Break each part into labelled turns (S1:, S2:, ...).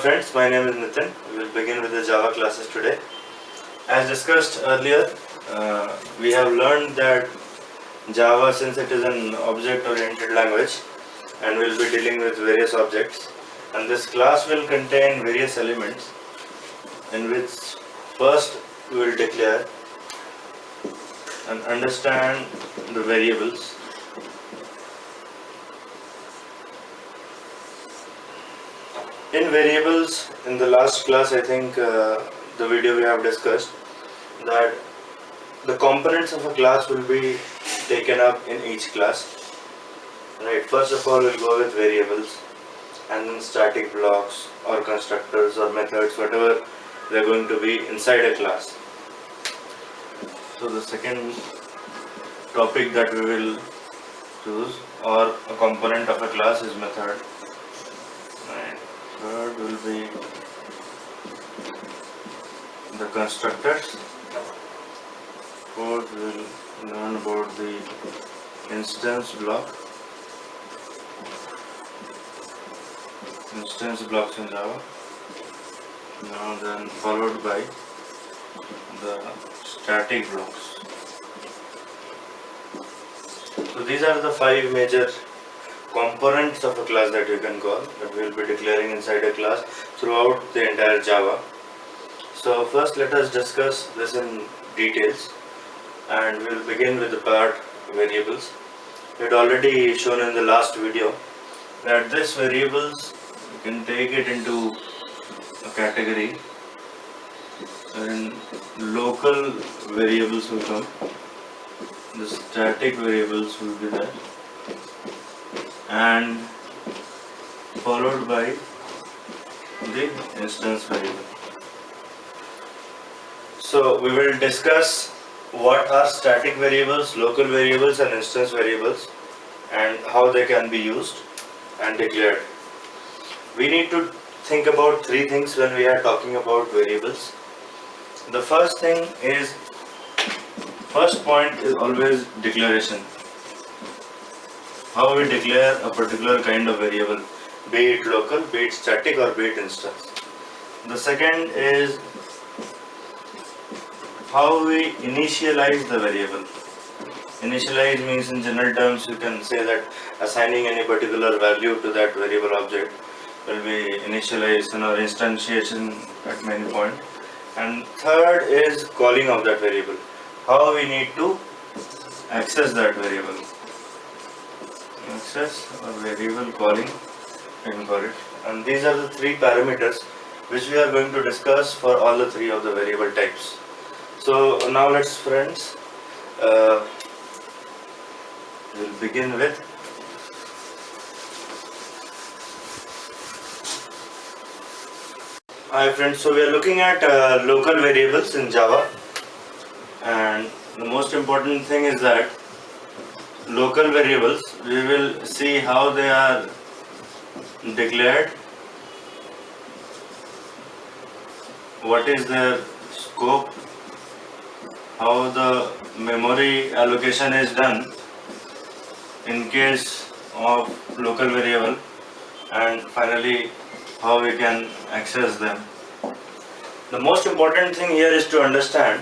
S1: Friends, my name is Nitin. We will begin with the Java classes today. As discussed earlier, we have learned that Java, since it is an object-oriented language, and we'll be dealing with various objects, and this class will contain various elements in which first we will declare and understand the variables. In variables, in the last class, I think the video we have discussed that the components of a class will be taken up in each class. Right. First of all, we'll go with variables, and then static blocks or constructors or methods, whatever they're going to be inside a class. So the second topic that we will choose, or a component of a class, is method. Right. Third will be the constructors. Fourth we'll learn about the instance blocks in Java. Now then followed by the static blocks. So these are the 5 major components of a class that you can call, that we will be declaring inside a class throughout the entire Java. So first let us discuss this in details, and we will begin with the part variables. We had already shown in the last video that this variables, you can take it into a category, and local variables will come, the static variables will be there, and followed by the instance variable. So we will discuss what are static variables, local variables and instance variables, and how they can be used and declared. We need to think about 3 things when we are talking about variables. The first point is always declaration. How we declare a particular kind of variable, be it local, be it static, or be it instance. The second is how we initialize the variable. Initialize means, in general terms, you can say that assigning any particular value to that variable object will be initialization or instantiation at many point. And third is calling of that variable. How we need to access that variable. Access or variable calling, you can call it. And these are the 3 parameters which we are going to discuss for all the 3 of the variable types. So now let's, friends, we'll begin with Hi friends, so we are looking at local variables in Java, and the most important thing is that local variables, we will see how they are declared, what is their scope, how the memory allocation is done in case of local variable, and finally how we can access them. The most important thing here is to understand,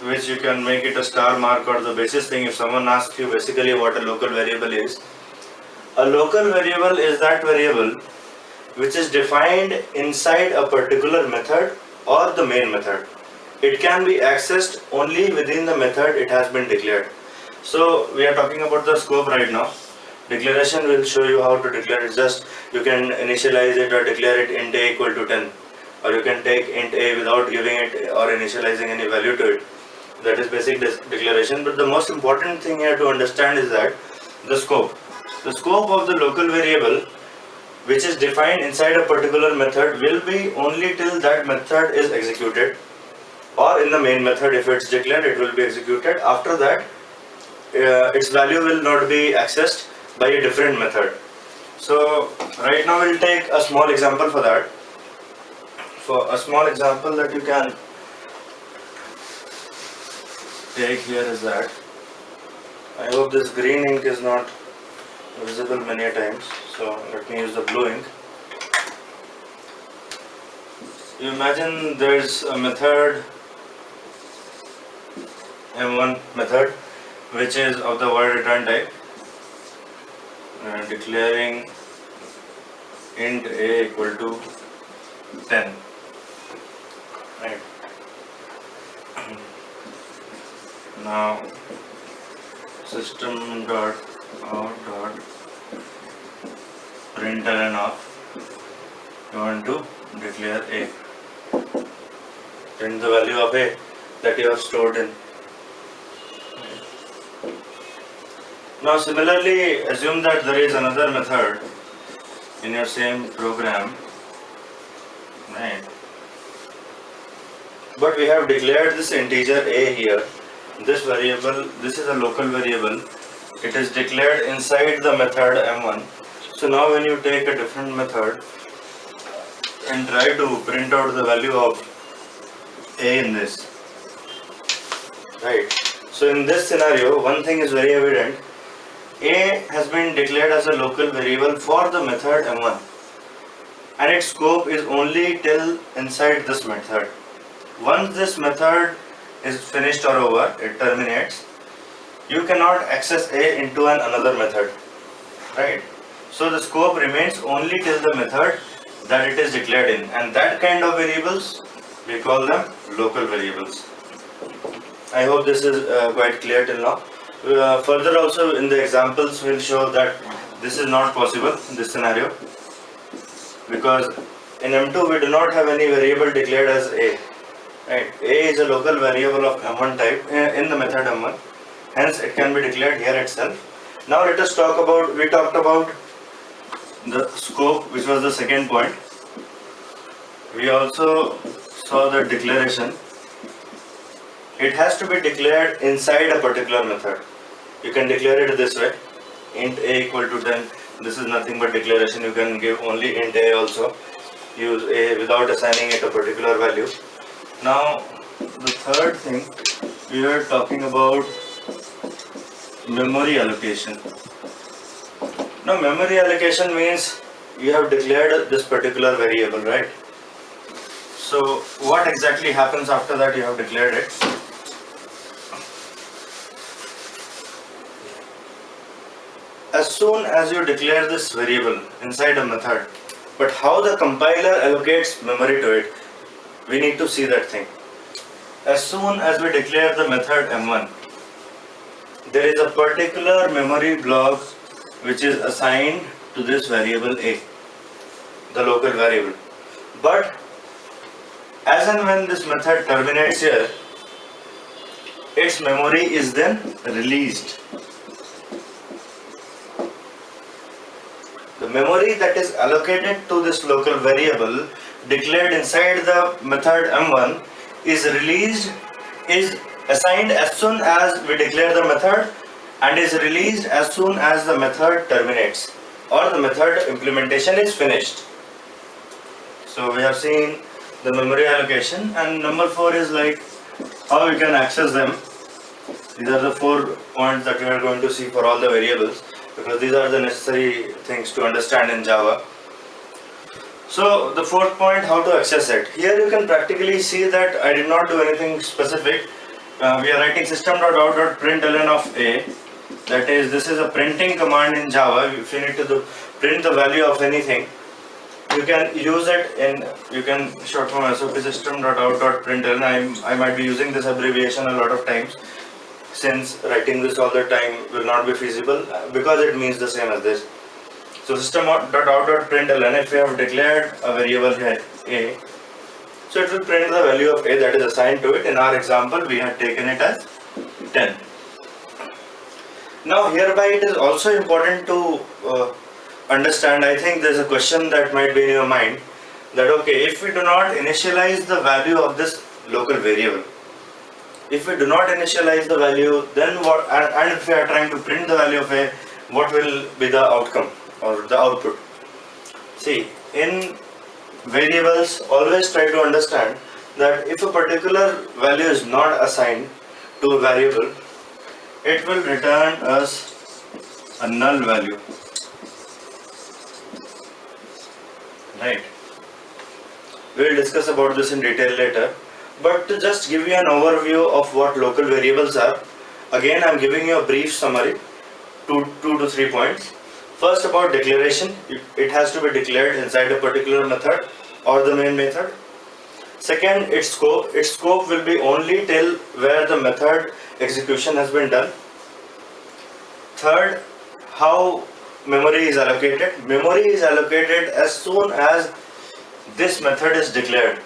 S1: which you can make it a star mark or the basis thing if someone asks you basically what a local variable is. A local variable is that variable which is defined inside a particular method or the main method. It can be accessed only within the method it has been declared. So we are talking about the scope right now. Declaration will show you how to declare it. Just you can initialize it or declare it int a equal to 10, or you can take int a without giving it or initializing any value to it. That is basic declaration. But the most important thing here to understand is that the scope. The scope of the local variable which is defined inside a particular method will be only till that method is executed, or in the main method if it's declared it will be executed. After that its value will not be accessed by a different method. So right now we'll take a small example for that. For a small example that you can take here is that, I hope this green ink is not visible many times, so let me use the blue ink. You imagine there's a method, M1 method, which is of the void return type, declaring int a equal to 10. Right. Now system dot out dot println of, you want to declare a, print the value of a that you have stored in. Now similarly, assume that there is another method in your same program, right? But we have declared this integer a here. This variable, this is a local variable. It is declared inside the method M1. So now when you take a different method and try to print out the value of a in this, right? So in this scenario, one thing is very evident. A has been declared as a local variable for the method M1, and its scope is only till inside this method. Once this method is finished or over, it terminates, you cannot access A into another method, right? So the scope remains only till the method that it is declared in, and that kind of variables, we call them local variables. I hope this is quite clear till now. Further also in the examples we'll show that this is not possible in this scenario, because in M2 we do not have any variable declared as A. Right. A is a local variable of M1 type in the method M1, hence it can be declared here itself. Now let us talk about, we talked about the scope, which was the second point. We also saw the declaration. It has to be declared inside a particular method. You can declare it this way, int a equal to 10. This is nothing but declaration. You can give only int a also, use a without assigning it a particular value. Now the third thing, we are talking about memory allocation. Now memory allocation means you have declared this particular variable, right? So what exactly happens after that you have declared it? As soon as you declare this variable inside a method, but how the compiler allocates memory to it, we need to see that thing. As soon as we declare the method M1, there is a particular memory block which is assigned to this variable A, the local variable. But as and when this method terminates here, its memory is then released. The memory that is allocated to this local variable declared inside the method M1 is released, is assigned as soon as we declare the method, and is released as soon as the method terminates or the method implementation is finished. So we have seen the memory allocation, and number 4 is like how we can access them. These are the 4 points that we are going to see for all the variables, because these are the necessary things to understand in Java. So the 4th point, how to access it. Here you can practically see that I did not do anything specific. We are writing system.out.println of A. That is, this is a printing command in Java. If you need to print the value of anything, you can use it in, you can short form SOP system.out.println. I might be using this abbreviation a lot of times, since writing this all the time will not be feasible, because it means the same as this. So system.out.println, if we have declared a variable here A, so it will print the value of A that is assigned to it. In our example, we had taken it as 10. Now hereby it is also important to understand, I think there's a question that might be in your mind, that okay, if we do not initialize the value of this local variable, if we do not initialize the value, then what, and if we are trying to print the value of A, what will be the outcome or the output? See, in variables, always try to understand that if a particular value is not assigned to a variable, it will return us a null value, right? We'll discuss about this in detail later. But to just give you an overview of what local variables are, again I'm giving you a brief summary, two to 3 points. First, about declaration, it has to be declared inside a particular method or the main method. Second, its scope. Its scope will be only till where the method execution has been done. Third, how memory is allocated. Memory is allocated as soon as this method is declared.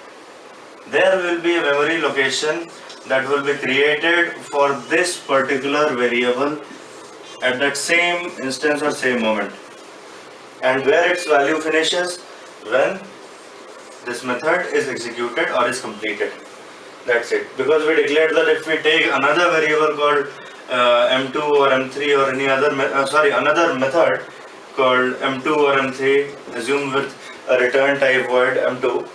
S1: There will be a memory location that will be created for this particular variable at that same instance or same moment, and where its value finishes when this method is executed or is completed. That's it. Because we declared that if we take another variable called m2 or m3 or any other another method called m2 or m3 assumed with a return type void m2,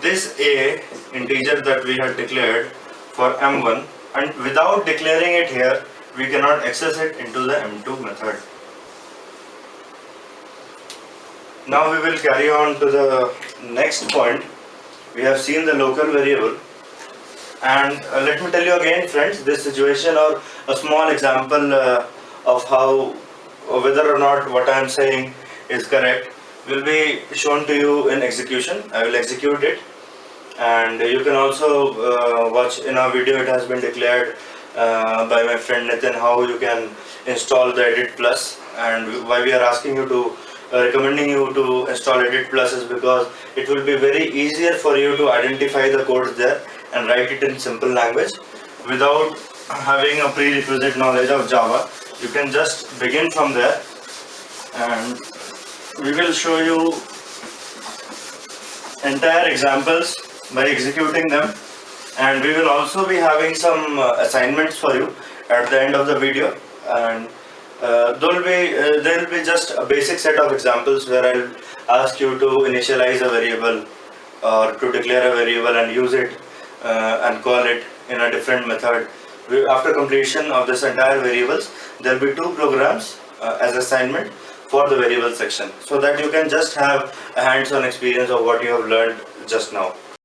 S1: this a integer that we had declared for m1, and without declaring it here we cannot access it into the m2 method. Now we will carry on to the next point. We have seen the local variable, and let me tell you again, friends, this situation or a small example of how whether or not what I am saying is correct will be shown to you in execution. I will execute it, and you can also watch in our video. It has been declared by my friend Nitin how you can install the Edit Plus, and why we are asking you to recommending you to install Edit Plus is because it will be very easier for you to identify the codes there and write it in simple language without having a prerequisite knowledge of Java. You can just begin from there, and we will show you entire examples by executing them, and we will also be having some assignments for you at the end of the video, and there will be just a basic set of examples where I'll ask you to initialize a variable or to declare a variable and use it and call it in a different method. After completion of this entire variables, there will be 2 programs as assignment for the variable section, so that you can just have a hands-on experience of what you have learned just now.